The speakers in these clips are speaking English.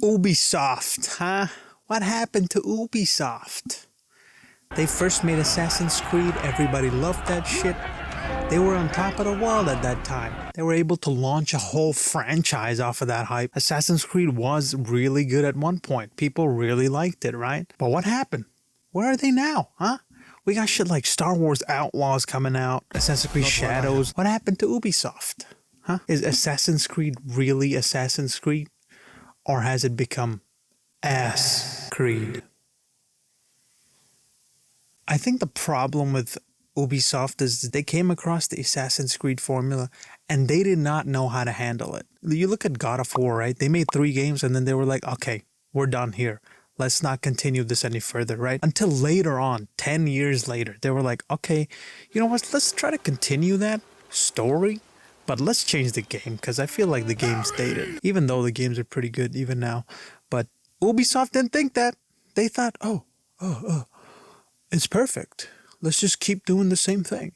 Ubisoft, huh? What happened to Ubisoft? They first made Assassin's Creed, everybody loved that shit. They were on top of the world at that time. They were able to launch a whole franchise off of that hype. Assassin's Creed was really good at one point. People really liked it, right? But what happened? Where are they now, huh? We got shit like Star Wars Outlaws coming out, Assassin's Creed Shadows. What happened to Ubisoft? Huh? Is Assassin's Creed really Assassin's Creed? Or has it become Ass Creed? I think the problem with Ubisoft is they came across the Assassin's Creed formula and they did not know how to handle it. You look at God of War, right? They made 3 games and then they were like, okay, we're done here. Let's not continue this any further, right? Until later on, 10 years later, they were like, okay, you know what? Let's try to continue that story, but let's change the game because I feel like the game's dated, even though the games are pretty good even now. But Ubisoft didn't think that. They thought, it's perfect. Let's just keep doing the same thing.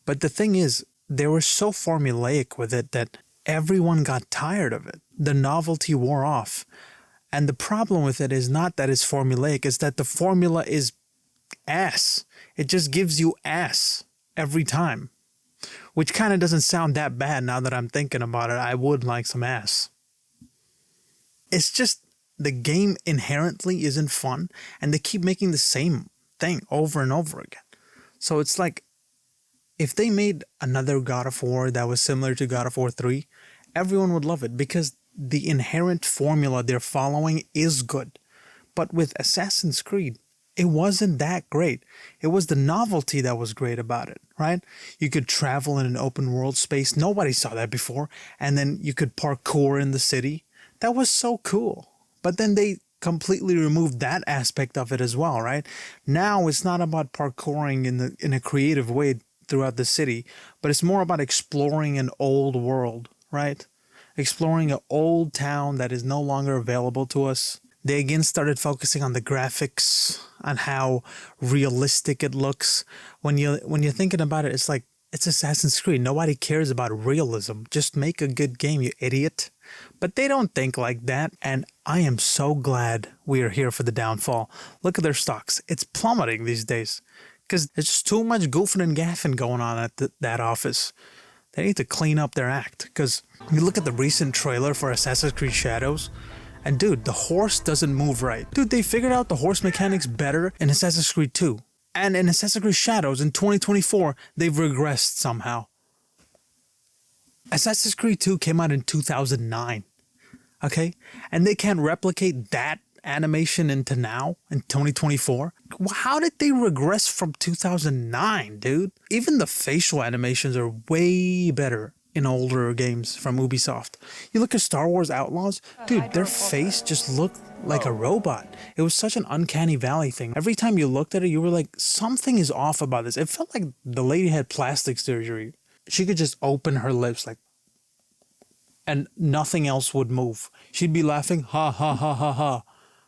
But the thing is, they were so formulaic with it that everyone got tired of it. The novelty wore off. And the problem with it is not that it's formulaic, it's that the formula is ass. It just gives you ass every time. Which kind of doesn't sound that bad now that I'm thinking about it. I would like some ass. It's just the game inherently isn't fun, and they keep making the same thing over and over again. So it's like, if they made another God of War that was similar to God of War 3, everyone would love it because the inherent formula they're following is good. But with Assassin's Creed, it wasn't that great. It was the novelty that was great about it, right? You could travel in an open world space. Nobody saw that before. And then you could parkour in the city. That was so cool. But then they completely removed that aspect of it as well, right? Now it's not about parkouring in a creative way throughout the city, but it's more about exploring an old world, right? Exploring an old town that is no longer available to us. They again started focusing on the graphics, on how realistic it looks. When you're thinking about it, it's like, it's Assassin's Creed. Nobody cares about realism. Just make a good game, you idiot. But they don't think like that, and I am so glad we are here for the downfall. Look at their stocks. It's plummeting these days because there's just too much goofing and gaffing going on at that office. They need to clean up their act because you look at the recent trailer for Assassin's Creed Shadows, and dude, the horse doesn't move right. Dude, they figured out the horse mechanics better in Assassin's Creed 2. And in Assassin's Creed Shadows in 2024, they've regressed somehow. Assassin's Creed 2 came out in 2009, okay? And they can't replicate that animation into now, in 2024? How did they regress from 2009, dude? Even the facial animations are way better in older games from Ubisoft. You look at Star Wars Outlaws, dude, their face just looked like a robot. It was such an uncanny valley thing. Every time you looked at it, you were like, something is off about this. It felt like the lady had plastic surgery. She could just open her lips like, and nothing else would move. She'd be laughing, ha ha ha ha ha.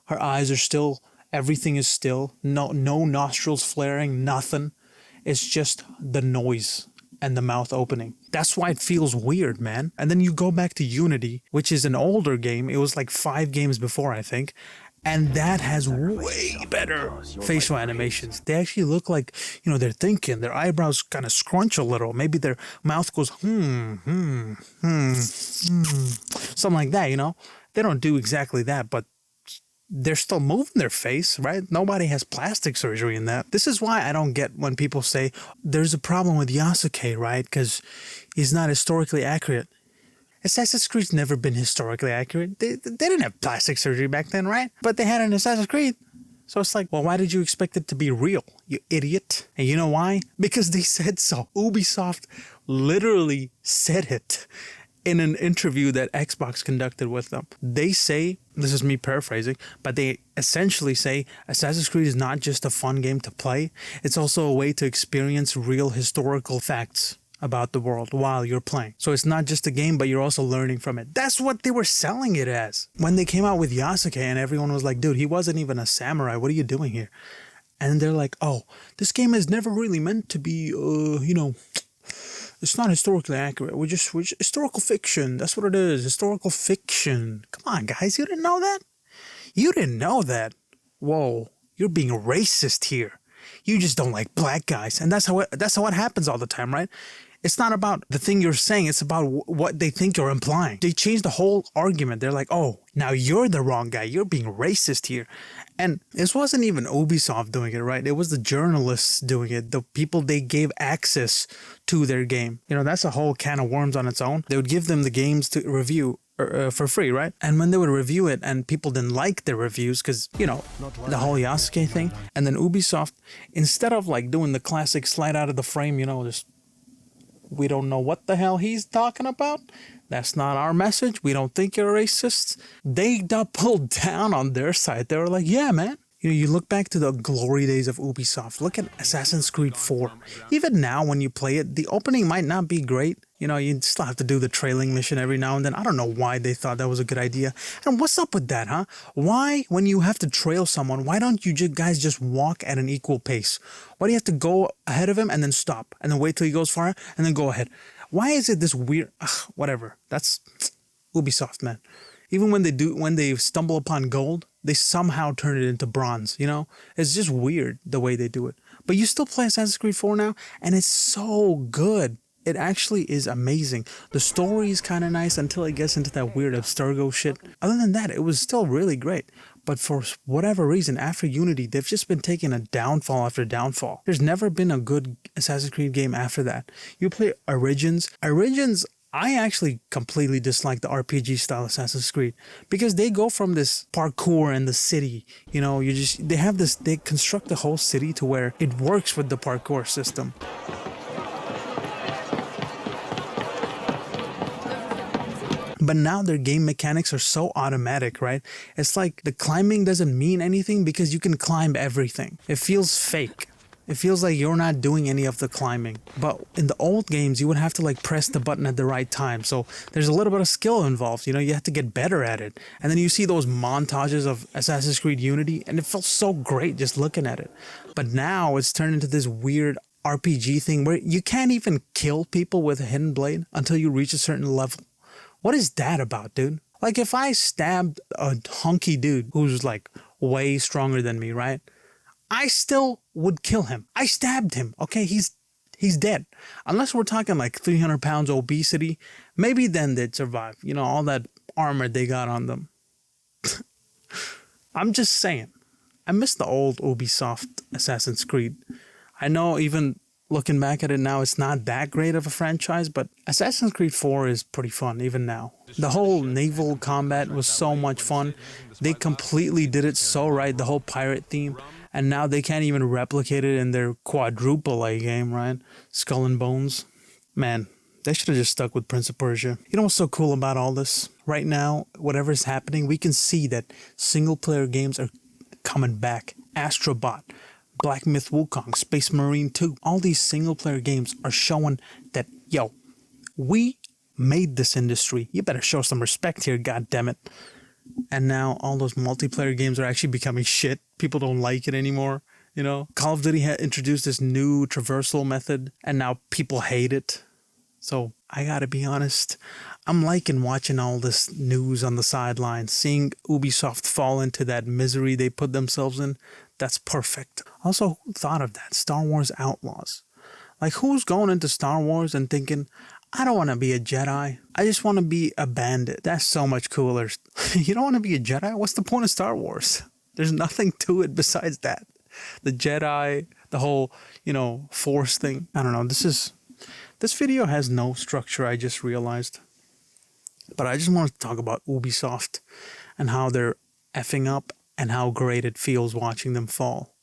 Her eyes are still, everything is still, no nostrils flaring, nothing. It's just the noise and the mouth opening. That's why it feels weird, man. And then you go back to Unity, which is an older game. It was like 5 games before, I think. And that has way better facial animations. They actually look like, you know, they're thinking. Their eyebrows kind of scrunch a little. Maybe their mouth goes, something like that, you know? They don't do exactly that, but they're still moving their face, right? Nobody has plastic surgery in that. This is why I don't get when people say there's a problem with Yasuke, right? Because he's not historically accurate. Assassin's Creed's never been historically accurate. They didn't have plastic surgery back then, right? But they had an Assassin's Creed. So it's like, well, why did you expect it to be real, you idiot? And you know why? Because they said so. Ubisoft literally said it in an interview that Xbox conducted with them. They say, this is me paraphrasing, but they essentially say Assassin's Creed is not just a fun game to play. It's also a way to experience real historical facts about the world while you're playing. So it's not just a game, but you're also learning from it. That's what they were selling it as. When they came out with Yasuke and everyone was like, dude, he wasn't even a samurai. What are you doing here? And they're like, oh, this game is never really meant to be, it's not historically accurate. We're just historical fiction. That's what it is. Historical fiction. Come on, guys. You didn't know that? You didn't know that? Whoa, you're being racist here. You just don't like black guys. And that's how it happens all the time, right? It's not about the thing you're saying. It's about what they think you're implying. They change the whole argument. They're like, oh, now you're the wrong guy. You're being racist here. And this wasn't even Ubisoft doing it, right? It was the journalists doing it. The people they gave access to their game. You know, that's a whole can of worms on its own. They would give them the games to review for free, right? And when they would review it and people didn't like their reviews because, you know, the whole Yasuke thing. And then Ubisoft, instead of like doing the classic slide out of the frame, you know, just we don't know what the hell he's talking about. That's not our message. We don't think you're racist. They doubled down on their side. They were like, yeah, man. You know, you look back to the glory days of Ubisoft. Look at Assassin's Creed 4. Even now, when you play it, the opening might not be great. You know, you still have to do the trailing mission every now and then. I don't know why they thought that was a good idea. And what's up with that, huh? Why, when you have to trail someone, why don't you guys just walk at an equal pace? Why do you have to go ahead of him and then stop and then wait till he goes far and then go ahead? Why is it this weird? Whatever. That's Ubisoft, man. Even when they stumble upon gold, they somehow turn it into bronze, you know? It's just weird the way they do it. But you still play Assassin's Creed 4 now, and it's so good. It actually is amazing. The story is kind of nice until it gets into that weird Abstergo shit. Other than that, it was still really great. But for whatever reason, after Unity, they've just been taking a downfall after downfall. There's never been a good Assassin's Creed game after that. You play Origins. Origins, I actually completely dislike the RPG style Assassin's Creed because they go from this parkour in the city, you know, they construct the whole city to where it works with the parkour system. But now their game mechanics are so automatic, right? It's like the climbing doesn't mean anything because you can climb everything. It feels fake. It feels like you're not doing any of the climbing. But in the old games, you would have to like press the button at the right time. So there's a little bit of skill involved. You know, you have to get better at it. And then you see those montages of Assassin's Creed Unity, and it felt so great just looking at it. But now it's turned into this weird RPG thing where you can't even kill people with a hidden blade until you reach a certain level. What is that about, dude? Like if I stabbed a hunky dude who's like way stronger than me, right? I still would kill him. I stabbed him. Okay, he's dead. Unless we're talking like 300 pounds obesity, maybe then they'd survive. You know, all that armor they got on them. I'm just saying. I miss the old Ubisoft Assassin's Creed. I know even looking back at it now, it's not that great of a franchise, but Assassin's Creed 4 is pretty fun even now. The whole naval combat was so much fun. They completely did it so right, the whole pirate theme. And now they can't even replicate it in their quadruple A game, right? Skull and Bones. Man, they should have just stuck with Prince of Persia. You know what's so cool about all this? Right now, whatever's happening, we can see that single-player games are coming back. Astrobot, Black Myth Wukong, Space Marine 2. All these single-player games are showing that, yo, we made this industry. You better show some respect here, goddammit. And now all those multiplayer games are actually becoming shit. People don't like it anymore, you know? Call of Duty had introduced this new traversal method, and now people hate it. So I gotta be honest, I'm liking watching all this news on the sidelines, seeing Ubisoft fall into that misery they put themselves in. That's perfect. Also, who thought of that? Star Wars Outlaws. Like, who's going into Star Wars and thinking, I don't want to be a Jedi. I just want to be a bandit. That's so much cooler. You don't want to be a Jedi? What's the point of Star Wars? There's nothing to it besides that. The Jedi, the whole, you know, Force thing. I don't know. This video has no structure, I just realized. But I just want to talk about Ubisoft and how they're effing up and how great it feels watching them fall.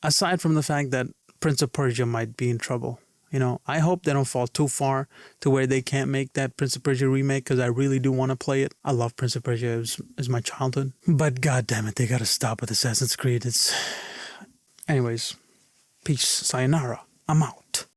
Aside from the fact that Prince of Persia might be in trouble. You know, I hope they don't fall too far to where they can't make that Prince of Persia remake, because I really do want to play it. I love Prince of Persia as my childhood. But god damn it, they gotta stop with Assassin's Creed. Anyways, peace, sayonara, I'm out.